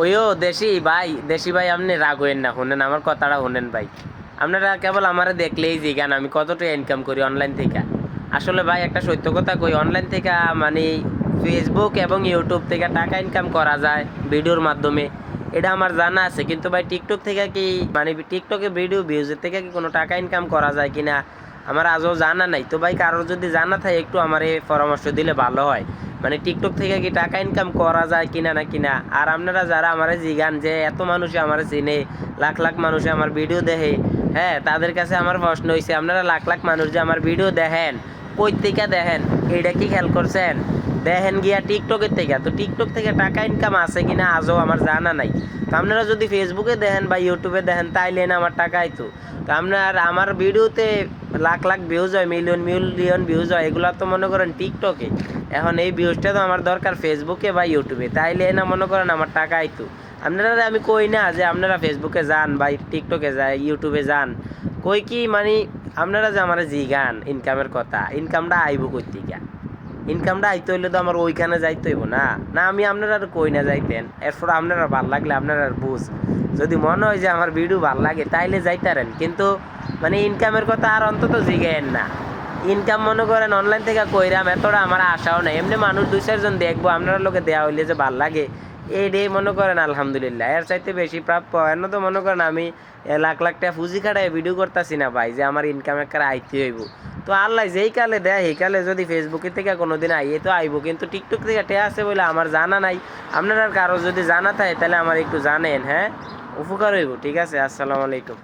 ওইও দেশি ভাই আপনি রাগ হইেন না, শুনেন আমার কথাটা শুনেন ভাই। আপনারা কেবল আমারে দেখলেই জিগান আমি কতটা ইনকাম করি অনলাইন থেকে। আসলে ভাই একটা সত্য কথা কই, অনলাইন থেকে মানে ফেসবুক এবং ইউটিউব থেকে টাকা ইনকাম করা যায় ভিডিওর মাধ্যমে, এটা আমার জানা আছে। কিন্তু ভাই টিকটক থেকে কি মানে টিকটকে ভিডিও ভিউজের থেকে কি কোনো টাকা ইনকাম করা যায় কিনা আমার আজও জানা নাই। তো ভাই কারোর যদি জানা থাকে একটু আমার এই পরামর্শ দিলে ভালো হয়, মানে টিকটক থেকে কি টাকা ইনকাম করা যায় কিনা না কিনা। আর আপনারা যারা আমার জিগান যে এত মানুষে আমার চিনে, লাখ লাখ মানুষে আমার ভিডিও দেখে, হ্যাঁ তাদের কাছে আমার প্রশ্ন হয়েছে, আপনারা লাখ লাখ মানুষ যে আমার ভিডিও দেখেন, কই থেকে দেখেন এইটা কি খেয়াল করছেন? দেখেন গিয়া টিকটকের থেকে। তো টিকটক থেকে টাকা ইনকাম আছে কিনা আজও আমার জানা নাই। তো আপনারা যদি ফেসবুকে দেখেন বা ইউটিউবে দেখেন তাইলে না আমার টাকা আইতো। তো আপনার আমার ভিডিওতে লাখ লাখ ভিউজ হয়, মিলিয়ন মিলিয়ন ভিউজ হয়, এগুলো তো মনে করেন টিকটকে। এখন এই ভিউজটা তো আমার দরকার ফেসবুকে বা ইউটিউবে, তাইলে না মনে করেন আমার টাকা আইতো। আপনারা আমি কই না যে আপনারা ফেসবুকে যান বা টিকটকে যায় ইউটিউবে যান, কই কি মানে আপনারা যে আমার জিগান ইনকামের কথা, ইনকামটা আইব কই থেকে? ইনকামটা আইতে হইলে তো আমার ওইখানে যাইতে হইব না। না আমি আপনারা আর কই না যাইতেন, এরপর আপনারা ভাল লাগলে আপনারা আর বুঝ, যদি মনে হয় যে আমার ভিডিও ভাল লাগে তাইলে যাইতারেন, কিন্তু মানে ইনকামের কথা আর অন্তত জিগায়েন না। ইনকাম মনে করেন অনলাইন থেকে কইরাম এতটা আমার আশাও নাই। এমনি মানুষ দুই চারজন দেখবো, আপনার লোকে দেওয়া হইলে যে ভাল লাগে এই ডে মনে করেন আলহামদুলিল্লাহ, এর চাইতে বেশি প্রাপ্য এর তো মনে করেন আমি লাখ লাখ টাকা পুঁজি খাটায় ভিডিও করতেছি না ভাই যে আমার ইনকাম একটা আইতে হইব। তো আল্লাহ যেই কালে দেয় সেই কালে যদি ফেসবুকের থেকে কোনোদিন আইয়ে তো আইব, কিন্তু টিকটক থেকে টে আছে বলে আমার জানা নাই। আপনার কারো যদি জানা থাকে তাহলে আমার একটু জানেন, হ্যাঁ উপকার হইব। ঠিক আছে, আসসালামু আলাইকুম।